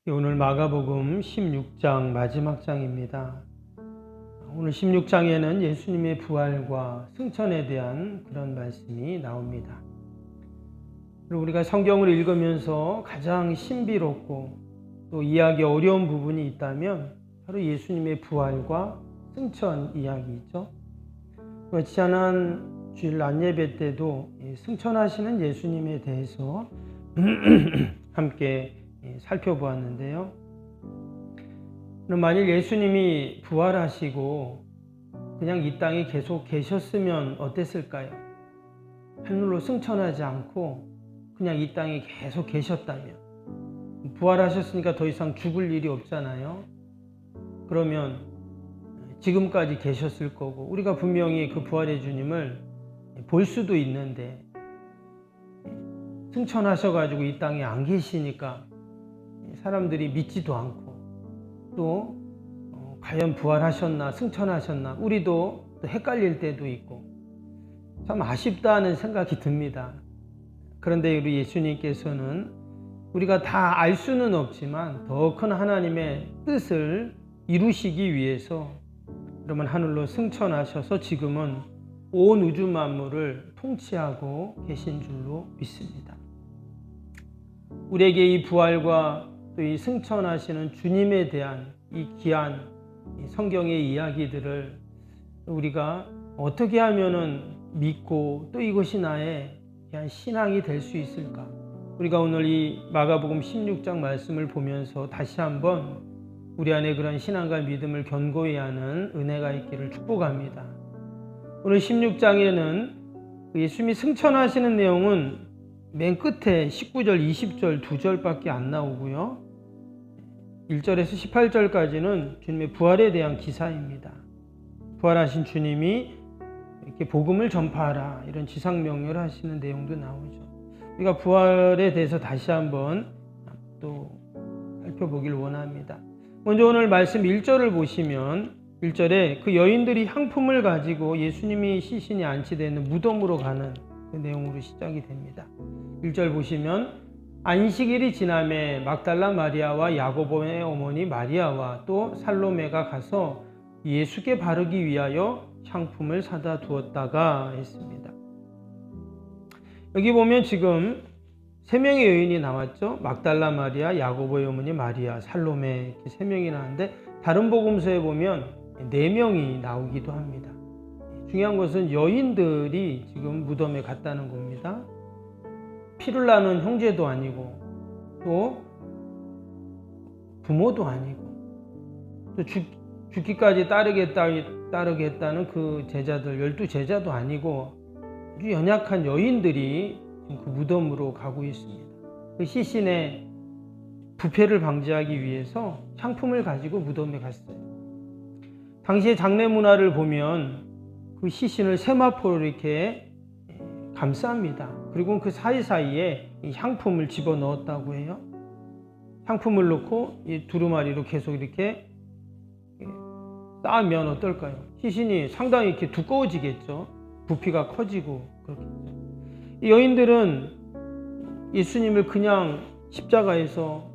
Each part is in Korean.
오늘 마가복음 16장 마지막 장입니다. 오늘 16장에는 예수님의 부활과 승천에 대한 그런 말씀이 나옵니다. 그리고 우리가 성경을 읽으면서 가장 신비롭고 또 이해하기 어려운 부분이 있다면 바로 예수님의 부활과 승천 이야기죠. 지난 주일 안예배 때도 승천하시는 예수님에 대해서 함께 살펴보았는데요. 그럼 만일 예수님이 부활하시고 그냥 이 땅에 계속 계셨으면 어땠을까요? 하늘로 승천하지 않고 그냥 이 땅에 계속 계셨다면, 부활하셨으니까 더 이상 죽을 일이 없잖아요. 그러면 지금까지 계셨을 거고 우리가 분명히 그 부활의 주님을 볼 수도 있는데, 승천하셔가지고 이 땅에 안 계시니까 사람들이 믿지도 않고 또 과연 부활하셨나 승천하셨나 우리도 또 헷갈릴 때도 있고 참 아쉽다는 생각이 듭니다. 그런데 우리 예수님께서는 우리가 다 알 수는 없지만 더 큰 하나님의 뜻을 이루시기 위해서 그러면 하늘로 승천하셔서 지금은 온 우주 만물을 통치하고 계신 줄로 믿습니다. 우리에게 이 부활과 또 이 승천하시는 주님에 대한 이 귀한 성경의 이야기들을 우리가 어떻게 하면은 믿고 또 이것이 나의 귀한 신앙이 될 수 있을까? 우리가 오늘 이 마가복음 16장 말씀을 보면서 다시 한번 우리 안에 그런 신앙과 믿음을 견고히 하는 은혜가 있기를 축복합니다. 오늘 16장에는 예수님이 승천하시는 내용은 맨 끝에 19절, 20절, 2절밖에 안 나오고요. 1절에서 18절까지는 주님의 부활에 대한 기사입니다. 부활하신 주님이 이렇게 복음을 전파하라 이런 지상명령을 하시는 내용도 나오죠. 우리가 부활에 대해서 다시 한번 또 살펴보길 원합니다. 먼저 오늘 말씀 1절을 보시면 1절에 그 여인들이 향품을 가지고 예수님이 시신이 안치되어 있는 무덤으로 가는 그 내용으로 시작이 됩니다. 1절 보시면 안식일이 지남에 막달라 마리아와 야고보의 어머니 마리아와 또 살로메가 가서 예수께 바르기 위하여 향품을 사다 두었다가 했습니다. 여기 보면 지금 3명의 여인이 나왔죠. 막달라 마리아, 야고보의 어머니 마리아, 살로메 이렇게 3명이 나왔는데 다른 복음서에 보면 4명이 나오기도 합니다. 중요한 것은 여인들이 지금 무덤에 갔다는 겁니다. 피를 나눈 형제도 아니고 또 부모도 아니고 또 죽기까지 따르겠다는 그 제자들 12제자도 아니고 아주 연약한 여인들이 지금 그 무덤으로 가고 있습니다. 그 시신의 부패를 방지하기 위해서 향품을 가지고 무덤에 갔어요. 당시의 장례 문화를 보면 그 시신을 세마포로 이렇게 감쌉니다. 그리고 그 사이사이에 이 향품을 집어넣었다고 해요. 향품을 넣고 이 두루마리로 계속 이렇게 쌓으면 어떨까요? 시신이 상당히 이렇게 두꺼워지겠죠. 부피가 커지고 그렇겠죠. 이 여인들은 예수님을 그냥 십자가에서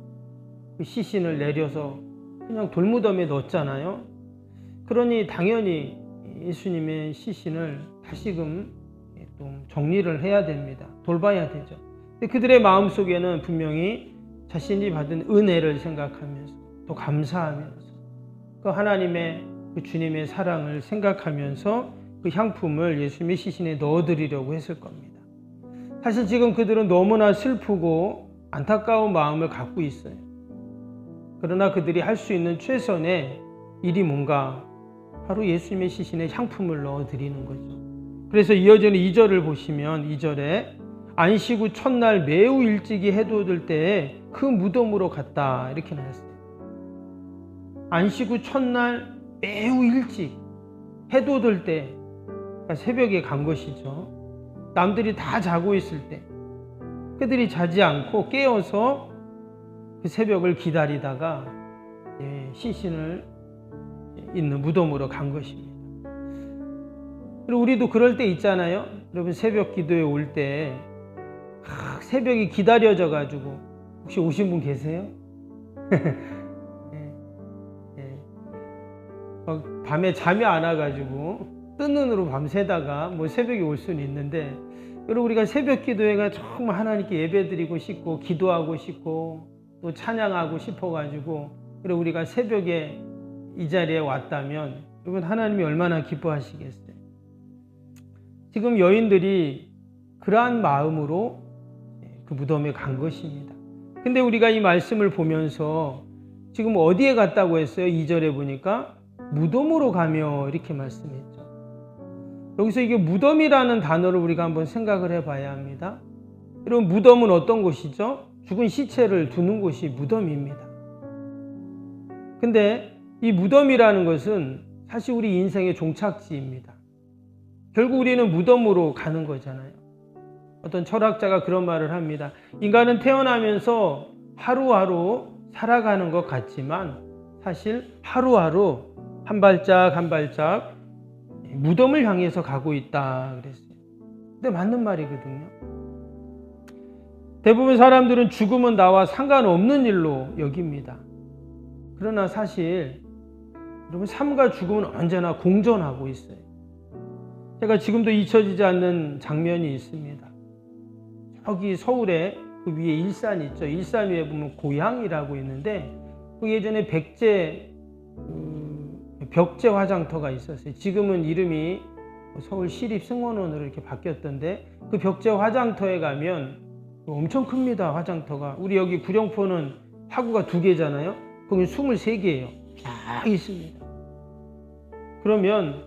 그 시신을 내려서 그냥 돌무덤에 넣었잖아요. 그러니 당연히 예수님의 시신을 다시금 좀 정리를 해야 됩니다. 돌봐야 되죠. 근데 그들의 마음속에는 분명히 자신이 받은 은혜를 생각하면서 또 감사하면서 그 하나님의 그 주님의 사랑을 생각하면서 그 향품을 예수님의 시신에 넣어드리려고 했을 겁니다. 사실 지금 그들은 너무나 슬프고 안타까운 마음을 갖고 있어요. 그러나 그들이 할 수 있는 최선의 일이 뭔가 바로 예수님의 시신에 향품을 넣어드리는 거죠. 그래서 이어지는 2절을 보시면 2절에 안식 후 첫날 매우 일찍이 해돋을 때에 그 무덤으로 갔다 이렇게 나왔어요. 안식 후 첫날 매우 일찍 해돋을 때 그러니까 새벽에 간 것이죠. 남들이 다 자고 있을 때 그들이 자지 않고 깨어서 그 새벽을 기다리다가 시신을 있는 무덤으로 간 것입니다. 그리고 우리도 그럴 때 있잖아요. 여러분 새벽 기도에 올 때 새벽이 기다려져 가지고 혹시 오신 분 계세요? 예, 예. 밤에 잠이 안 와가지고 뜬 눈으로 밤새다가 뭐 새벽에 올 수는 있는데, 여러분 우리가 새벽 기도회가 정말 하나님께 예배드리고 싶고 기도하고 싶고 또 찬양하고 싶어가지고, 그리고 우리가 새벽에 이 자리에 왔다면 여러분 하나님이 얼마나 기뻐하시겠어요. 지금 여인들이 그러한 마음으로 그 무덤에 간 것입니다. 근데 우리가 이 말씀을 보면서 지금 어디에 갔다고 했어요? 2절에 보니까 무덤으로 가며 이렇게 말씀했죠. 여기서 이게 무덤이라는 단어를 우리가 한번 생각을 해봐야 합니다. 여러분 무덤은 어떤 곳이죠? 죽은 시체를 두는 곳이 무덤입니다. 근데 이 무덤이라는 것은 사실 우리 인생의 종착지입니다. 결국 우리는 무덤으로 가는 거잖아요. 어떤 철학자가 그런 말을 합니다. 인간은 태어나면서 하루하루 살아가는 것 같지만 사실 하루하루 한 발짝 한 발짝 무덤을 향해서 가고 있다 그랬어요. 근데 맞는 말이거든요. 대부분 사람들은 죽음은 나와 상관없는 일로 여깁니다. 그러나 사실 여러분 삶과 죽음은 언제나 공존하고 있어요. 제가 지금도 잊혀지지 않는 장면이 있습니다. 저기 서울에 그 위에 일산 있죠. 일산 위에 보면 고향이라고 있는데 그 예전에 벽제 화장터가 있었어요. 지금은 이름이 서울시립승원원으로 이렇게 바뀌었던데, 그 벽제 화장터에 가면 엄청 큽니다. 화장터가. 우리 여기 구룡포는 화구가 2개잖아요. 거기 23개예요. 쫙 있습니다. 그러면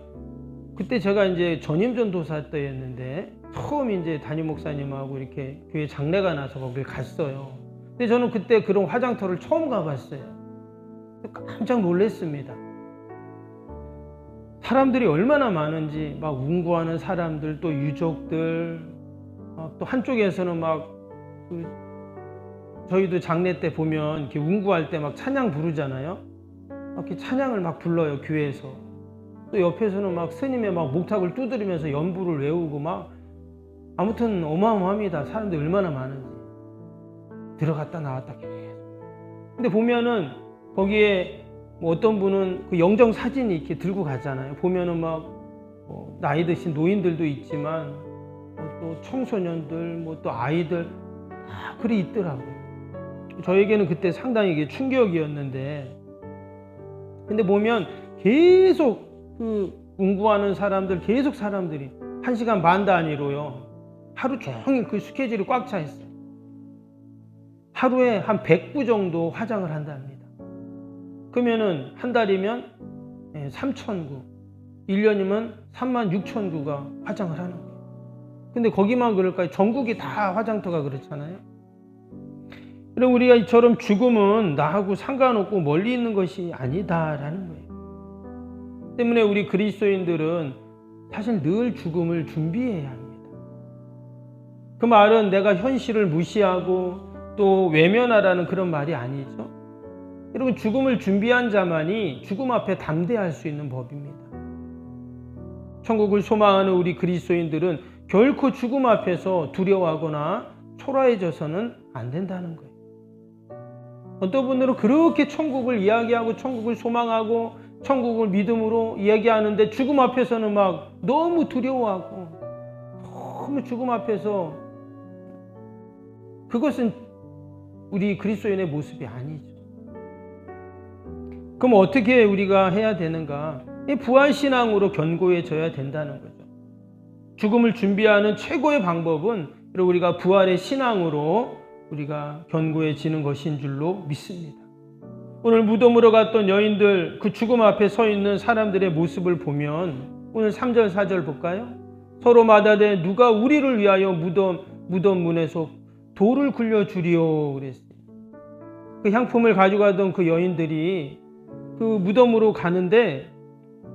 그때 제가 이제 전임전도사 때였는데 처음 이제 담임 목사님하고 이렇게 교회 장례가 나서 거길 갔어요. 근데 저는 그때 그런 화장터를 처음 가봤어요. 깜짝 놀랐습니다. 사람들이 얼마나 많은지, 막 운구하는 사람들, 또 유족들, 또 한쪽에서는 저희도 장례 때 보면 이렇게 운구할 때 막 찬양 부르잖아요. 이렇게 찬양을 막 불러요, 교회에서. 또 옆에서는 막 스님의 막 목탁을 두드리면서 연부를 외우고 막, 아무튼 어마어마합니다. 사람들이 얼마나 많은지. 들어갔다 나왔다 계속. 근데 보면은 거기에 뭐 어떤 분은 그 영정 사진이 이렇게 들고 가잖아요. 보면은 나이 드신 노인들도 있지만 또 청소년들, 또 아이들 다 그리 있더라고요. 저에게는 그때 상당히 이게 충격이었는데, 근데 보면 계속 그 운구하는 사람들, 계속 사람들이 1시간 반 단위로요. 하루 종일 그 스케줄이 꽉 차 있어요. 하루에 한 100구 정도 화장을 한답니다. 그러면은 한 달이면 3,000구, 1년이면 36,000구가 화장을 하는 거예요. 근데 거기만 그럴까요? 전국이 다 화장터가 그렇잖아요. 그럼 우리가 이처럼 죽음은 나하고 상관없고 멀리 있는 것이 아니다라는 거예요. 때문에 우리 그리스도인들은 사실 늘 죽음을 준비해야 합니다. 그 말은 내가 현실을 무시하고 또 외면하라는 그런 말이 아니죠. 여러분 죽음을 준비한 자만이 죽음 앞에 담대할 수 있는 법입니다. 천국을 소망하는 우리 그리스도인들은 결코 죽음 앞에서 두려워하거나 초라해져서는 안 된다는 거예요. 어떤 분들은 그렇게 천국을 이야기하고 천국을 소망하고 천국을 믿음으로 이야기하는데 죽음 앞에서는 막 너무 두려워하고 너무 죽음 앞에서, 그것은 우리 그리스도인의 모습이 아니죠. 그럼 어떻게 우리가 해야 되는가? 부활신앙으로 견고해져야 된다는 거죠. 죽음을 준비하는 최고의 방법은 우리가 부활의 신앙으로 우리가 견고해지는 것인 줄로 믿습니다. 오늘 무덤으로 갔던 여인들, 그 죽음 앞에 서 있는 사람들의 모습을 보면 오늘 3절 4절 볼까요? 서로 마다되 누가 우리를 위하여 무덤 문에서 돌을 굴려주리오 그랬어요. 그 향품을 가져가던 그 여인들이 그 무덤으로 가는데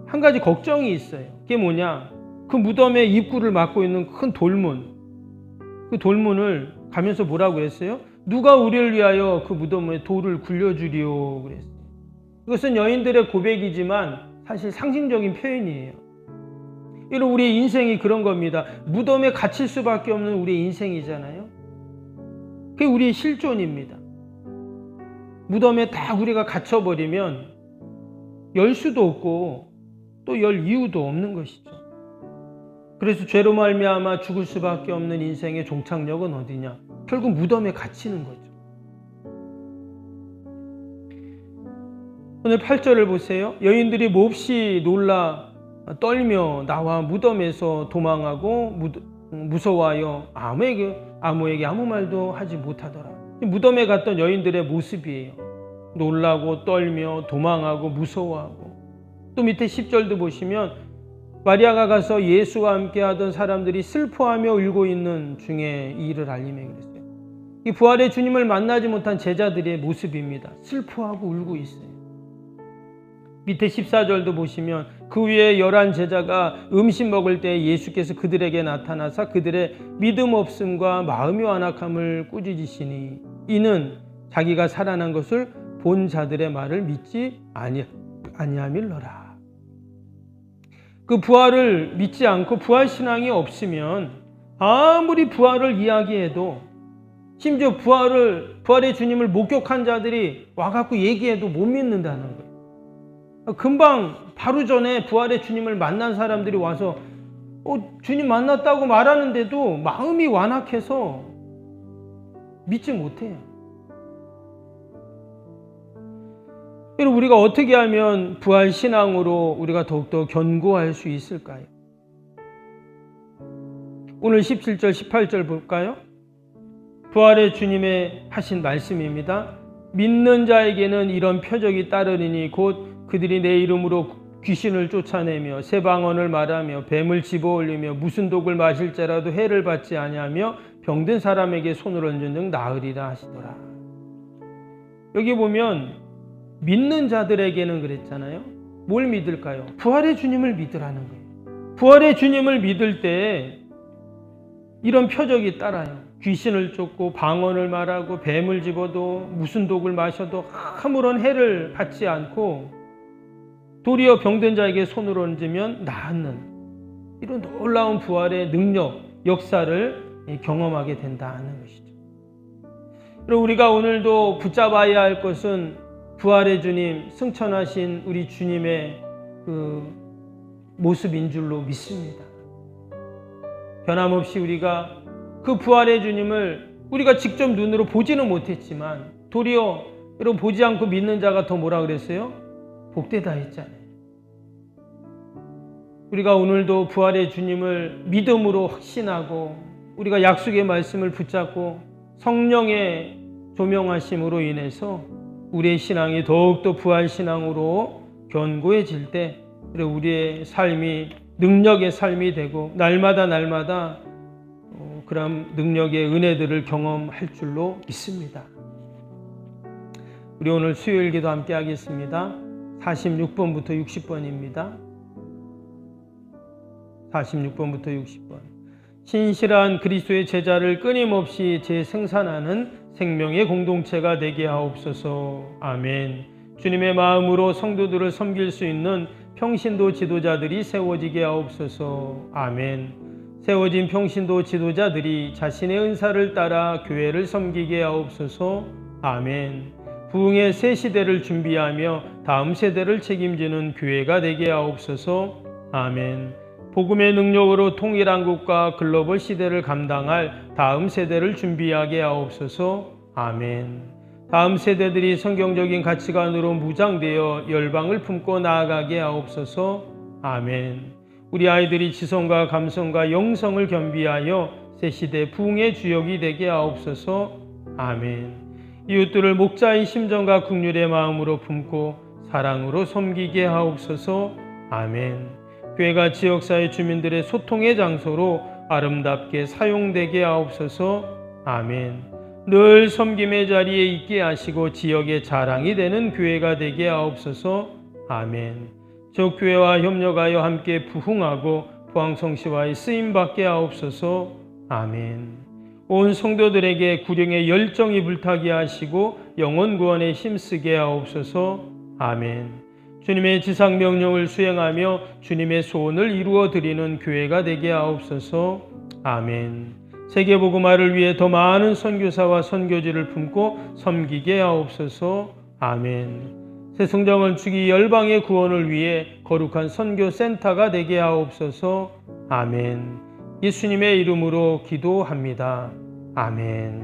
한 가지 걱정이 있어요. 그게 뭐냐? 그 무덤의 입구를 막고 있는 큰 돌문, 그 돌문을 가면서 뭐라고 했어요? 누가 우리를 위하여 그 무덤에 돌을 굴려주리오 그랬어요. 이것은 여인들의 고백이지만 사실 상징적인 표현이에요. 이런 우리의 인생이 그런 겁니다. 무덤에 갇힐 수밖에 없는 우리의 인생이잖아요. 그게 우리의 실존입니다. 무덤에 다 우리가 갇혀버리면 열 수도 없고 또 열 이유도 없는 것이죠. 그래서 죄로 말미암아 죽을 수밖에 없는 인생의 종착역은 어디냐? 결국 무덤에 갇히는 거죠. 오늘 8절을 보세요. 여인들이 몹시 놀라 떨며 나와 무덤에서 도망하고 무서워하여 아무에게 아무 말도 하지 못하더라. 무덤에 갔던 여인들의 모습이에요. 놀라고 떨며 도망하고 무서워하고. 또 밑에 10절도 보시면 마리아가 가서 예수와 함께 하던 사람들이 슬퍼하며 울고 있는 중에 이 일을 알림해 그랬어요. 이 부활의 주님을 만나지 못한 제자들의 모습입니다. 슬퍼하고 울고 있어요. 밑에 14절도 보시면 그 위에 11 제자가 음식 먹을 때 예수께서 그들에게 나타나사 그들의 믿음 없음과 마음이 완악함을 꾸짖으시니 이는 자기가 살아난 것을 본 자들의 말을 믿지 아니함일러라. 그 부활을 믿지 않고 부활 신앙이 없으면 아무리 부활을 이야기해도 심지어 부활의 주님을 목격한 자들이 와갖고 얘기해도 못 믿는다는 거예요. 금방 바로 전에 부활의 주님을 만난 사람들이 와서 주님 만났다고 말하는데도 마음이 완악해서 믿지 못해요. 여러분, 우리가 어떻게 하면 부활 신앙으로 우리가 더욱더 견고할 수 있을까요? 오늘 17절, 18절 볼까요? 부활의 주님의 하신 말씀입니다. 믿는 자에게는 이런 표적이 따르리니 곧 그들이 내 이름으로 귀신을 쫓아내며 새 방언을 말하며 뱀을 집어올리며 무슨 독을 마실지라도 해를 받지 아니하며 병든 사람에게 손을 얹은 등 나으리라 하시더라. 여기 보면 믿는 자들에게는 그랬잖아요. 뭘 믿을까요? 부활의 주님을 믿으라는 거예요. 부활의 주님을 믿을 때 이런 표적이 따라요. 귀신을 쫓고 방언을 말하고 뱀을 집어도 무슨 독을 마셔도 아무런 해를 받지 않고 도리어 병든 자에게 손을 얹으면 낫는 이런 놀라운 부활의 능력, 역사를 경험하게 된다는 것이죠. 그리고 우리가 오늘도 붙잡아야 할 것은 부활의 주님, 승천하신 우리 주님의 그 모습인 줄로 믿습니다. 변함없이 우리가 그 부활의 주님을 우리가 직접 눈으로 보지는 못했지만 도리어 여러분 보지 않고 믿는 자가 더 뭐라 그랬어요? 복되다 했잖아요. 우리가 오늘도 부활의 주님을 믿음으로 확신하고 우리가 약속의 말씀을 붙잡고 성령의 조명하심으로 인해서 우리의 신앙이 더욱더 부활 신앙으로 견고해질 때 우리의 삶이 능력의 삶이 되고 날마다 그런 능력의 은혜들을 경험할 줄로 믿습니다. 우리 오늘 수요일 기도 함께 하겠습니다. 46번부터 60번입니다. 46번부터 60번. 신실한 그리스도의 제자를 끊임없이 재생산하는 생명의 공동체가 되게 하옵소서. 아멘. 주님의 마음으로 성도들을 섬길 수 있는 평신도 지도자들이 세워지게 하옵소서. 아멘. 세워진 평신도 지도자들이 자신의 은사를 따라 교회를 섬기게 하옵소서. 아멘. 부흥의 새 시대를 준비하며 다음 세대를 책임지는 교회가 되게 하옵소서. 아멘. 복음의 능력으로 통일한국과 글로벌 시대를 감당할 다음 세대를 준비하게 하옵소서. 아멘. 다음 세대들이 성경적인 가치관으로 무장되어 열방을 품고 나아가게 하옵소서. 아멘. 우리 아이들이 지성과 감성과 영성을 겸비하여 새 시대 부흥의 주역이 되게 하옵소서. 아멘. 이웃들을 목자의 심정과 긍휼의 마음으로 품고 사랑으로 섬기게 하옵소서. 아멘. 교회가 지역사회 주민들의 소통의 장소로 아름답게 사용되게 하옵소서. 아멘. 늘 섬김의 자리에 있게 하시고 지역의 자랑이 되는 교회가 되게 하옵소서. 아멘. 저 교회와 협력하여 함께 부흥하고 포항성시와의 쓰임받게 하옵소서. 아멘. 온 성도들에게 구령의 열정이 불타게 하시고 영혼 구원에 힘쓰게 하옵소서. 아멘. 주님의 지상 명령을 수행하며 주님의 소원을 이루어 드리는 교회가 되게 하옵소서. 아멘. 세계복음화를 위해 더 많은 선교사와 선교지를 품고 섬기게 하옵소서. 아멘. 새송장을 주기 열방의 구원을 위해 거룩한 선교센터가 되게 하옵소서. 아멘. 예수님의 이름으로 기도합니다. 아멘.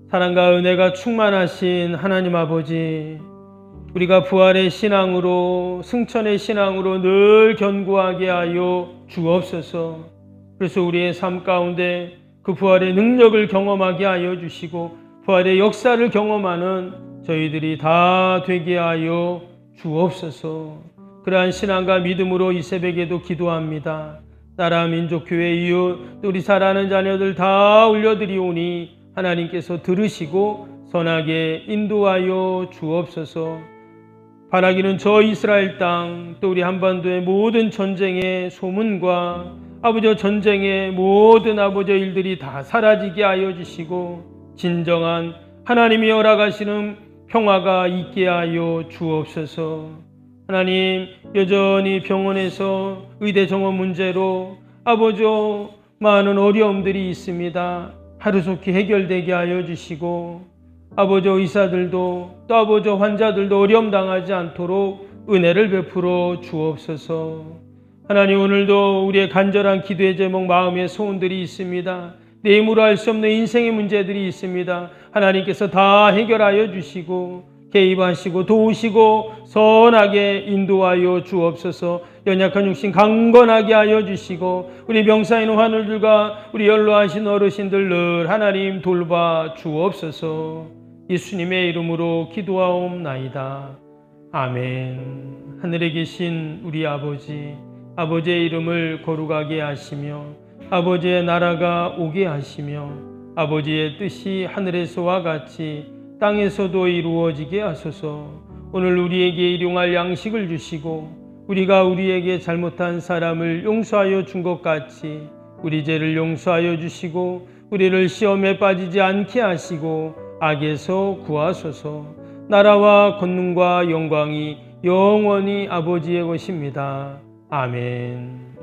사랑과 은혜가 충만하신 하나님 아버지, 우리가 부활의 신앙으로, 승천의 신앙으로 늘 견고하게 하여 주옵소서. 그래서 우리의 삶 가운데 그 부활의 능력을 경험하게 하여 주시고 부활의 역사를 경험하는 저희들이 다 되게 하여 주옵소서. 그러한 신앙과 믿음으로 이 새벽에도 기도합니다. 나라 민족교회 이웃 또 우리 사랑하는 자녀들 다 올려드리오니 하나님께서 들으시고 선하게 인도하여 주옵소서. 바라기는 저 이스라엘 땅 또 우리 한반도의 모든 전쟁의 소문과 아버지 전쟁의 모든 아버지 일들이 다 사라지게 하여 주시고 진정한 하나님이 허락하시는 평화가 있게 하여 주옵소서. 하나님, 여전히 병원에서 의대 정원 문제로 아버지 많은 어려움들이 있습니다. 하루속히 해결되게 하여 주시고 아버지 의사들도 또 아버지 환자들도 어려움 당하지 않도록 은혜를 베풀어 주옵소서. 하나님, 오늘도 우리의 간절한 기도의 제목, 마음의 소원들이 있습니다. 내 힘으로 할 수 없는 인생의 문제들이 있습니다. 하나님께서 다 해결하여 주시고 개입하시고 도우시고 선하게 인도하여 주옵소서. 연약한 육신 강건하게 하여 주시고 우리 병사 있는 환우들과 우리 연로하신 어르신들 늘 하나님 돌봐 주옵소서. 예수님의 이름으로 기도하옵나이다. 아멘. 하늘에 계신 우리 아버지, 아버지의 이름을 거룩하게 하시며 아버지의 나라가 오게 하시며 아버지의 뜻이 하늘에서와 같이 땅에서도 이루어지게 하소서. 오늘 우리에게 일용할 양식을 주시고 우리가 우리에게 잘못한 사람을 용서하여 준 것 같이 우리 죄를 용서하여 주시고 우리를 시험에 빠지지 않게 하시고 악에서 구하소서. 나라와 권능과 영광이 영원히 아버지의 것입니다. 아멘.